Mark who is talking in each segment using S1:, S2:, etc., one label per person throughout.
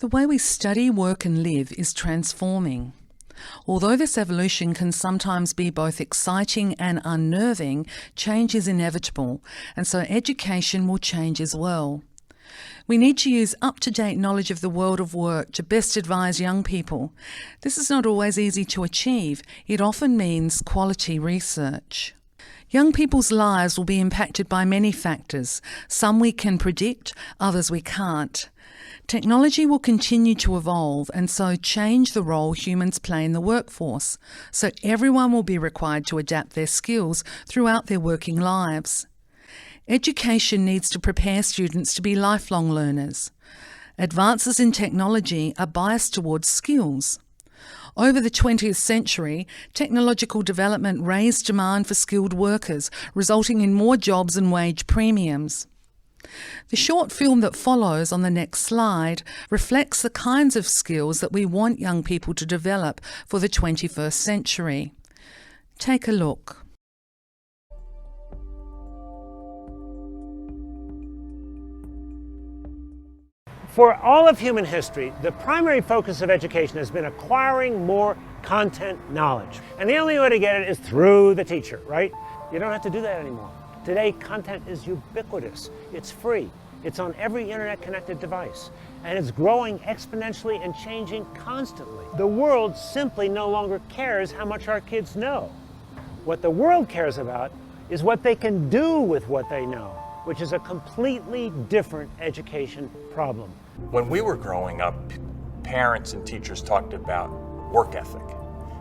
S1: The way we study, work and live is transforming. Although this evolution can sometimes be both exciting and unnerving, change is inevitable, and so education will change as well. We need to use up-to-date knowledge of the world of work to best advise young people. This is not always easy to achieve. It often means quality research. Young people's lives will be impacted by many factors. Some we can predict, others we can't. Technology will continue to evolve and so change the role humans play in the workforce, so everyone will be required to adapt their skills throughout their working lives. Education needs to prepare students to be lifelong learners. Advances in technology are biased towards skills. Over the 20th century, technological development raised demand for skilled workers, resulting in more jobs and wage premiums. The short film that follows on the next slide reflects the kinds of skills that we want young people to develop for the 21st century. Take a look.
S2: For all of human history, the primary focus of education has been acquiring more content knowledge. And the only way to get it is through the teacher, right? You don't have to do that anymore. Today, content is ubiquitous. It's free. It's on every internet-connected device. And it's growing exponentially and changing constantly. The world simply no longer cares how much our kids know. What the world cares about is what they can do with what they know, which is a completely different education problem.
S3: When we were growing up, parents and teachers talked about work ethic,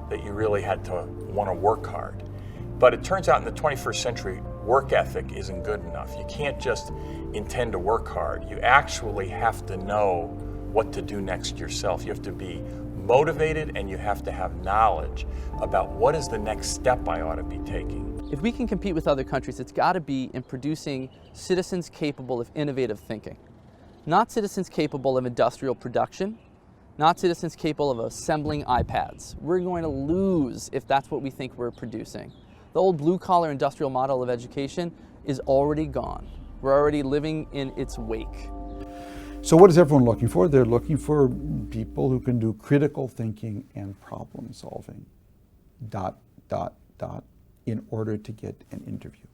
S3: that you really had to want to work hard. But it turns out in the 21st century, work ethic isn't good enough. You can't just intend to work hard. You actually have to know what to do next yourself. You have to be motivated and you have to have knowledge about what is the next step I ought to be taking.
S4: If we can compete with other countries, it's got to be in producing citizens capable of innovative thinking. Not citizens capable of industrial production, not citizens capable of assembling iPads. We're going to lose if that's what we think we're producing. The old blue-collar industrial model of education is already gone. We're already living in its wake.
S5: So what is everyone looking for? They're looking for people who can do critical thinking and problem solving, ... in order to get an interview.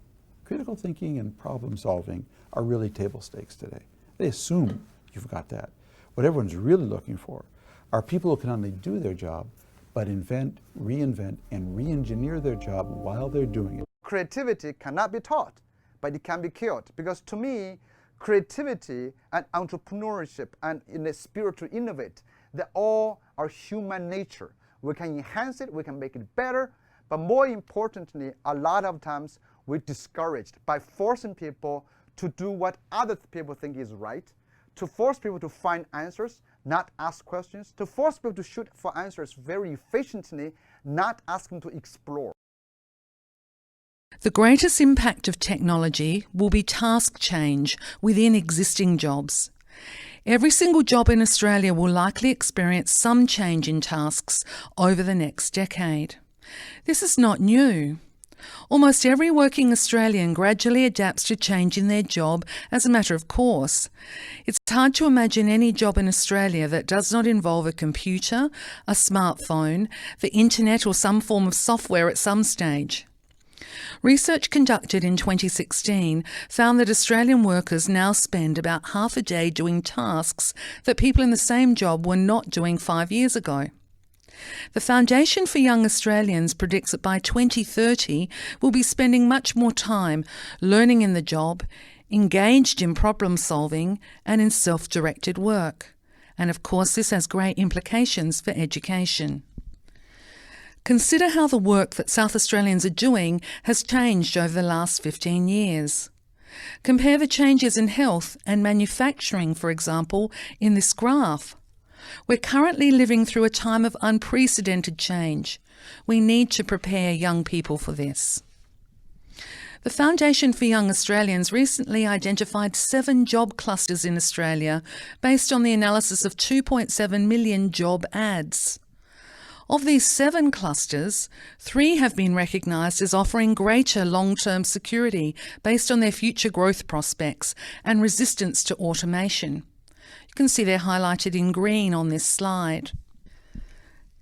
S5: Critical thinking and problem solving are really table stakes today. They assume you've got that. What everyone's really looking for are people who can not only do their job, but invent, reinvent, and re-engineer their job while they're doing it.
S6: Creativity cannot be taught, but it can be cured. Because to me, creativity and entrepreneurship and in the spirit to innovate, they all are human nature. We can enhance it, we can make it better, but more importantly, a lot of times we're discouraged by forcing people to do what other people think is right, to force people to find answers, not ask questions, to force people to shoot for answers very efficiently, not ask them to explore.
S1: The greatest impact of technology will be task change within existing jobs. Every single job in Australia will likely experience some change in tasks over the next decade. This is not new. Almost every working Australian gradually adapts to change in their job as a matter of course. It's hard to imagine any job in Australia that does not involve a computer, a smartphone, the internet or some form of software at some stage. Research conducted in 2016 found that Australian workers now spend about half a day doing tasks that people in the same job were not doing 5 years ago. The Foundation for Young Australians predicts that by 2030 we'll be spending much more time learning in the job, engaged in problem solving and in self-directed work. And of course this has great implications for education. Consider how the work that South Australians are doing has changed over the last 15 years. Compare the changes in health and manufacturing, for example, in this graph. We're currently living through a time of unprecedented change. We need to prepare young people for this. The Foundation for Young Australians recently identified 7 job clusters in Australia based on the analysis of 2.7 million job ads. Of these 7 clusters, 3 have been recognised as offering greater long-term security based on their future growth prospects and resistance to automation. You can see they're highlighted in green on this slide.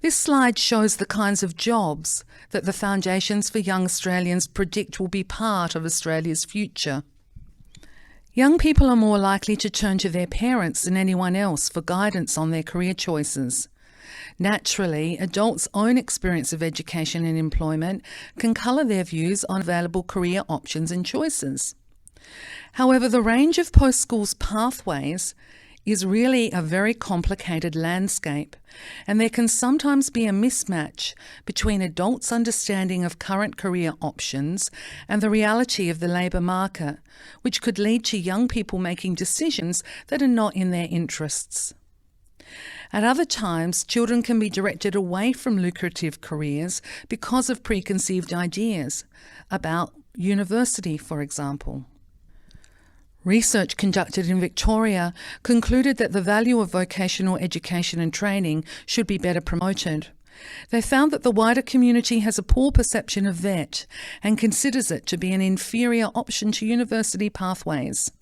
S1: This slide shows the kinds of jobs that the Foundations for Young Australians predict will be part of Australia's future. Young people are more likely to turn to their parents than anyone else for guidance on their career choices. Naturally, adults' own experience of education and employment can colour their views on available career options and choices. However, the range of post-schools pathways is really a very complicated landscape, and there can sometimes be a mismatch between adults' understanding of current career options and the reality of the labour market, which could lead to young people making decisions that are not in their interests. At other times, children can be directed away from lucrative careers because of preconceived ideas about university, for example. Research conducted in Victoria concluded that the value of vocational education and training should be better promoted. They found that the wider community has a poor perception of VET and considers it to be an inferior option to university pathways.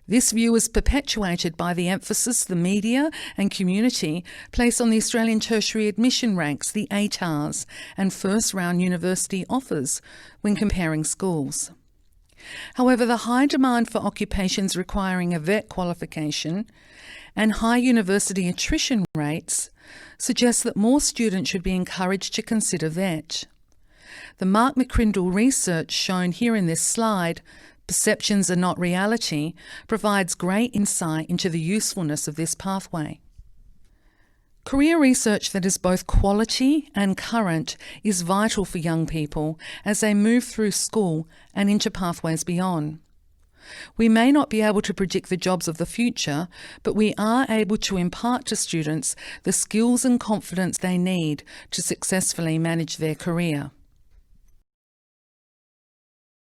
S1: This view is perpetuated by the emphasis the media and community place on the Australian tertiary admission ranks, the ATARs, and first-round university offers when comparing schools. However, the high demand for occupations requiring a VET qualification and high university attrition rates suggest that more students should be encouraged to consider VET. The Mark McCrindle research shown here in this slide, Perceptions Are Not Reality, provides great insight into the usefulness of this pathway. Career research that is both quality and current is vital for young people as they move through school and into pathways beyond. We may not be able to predict the jobs of the future, but we are able to impart to students the skills and confidence they need to successfully manage their career.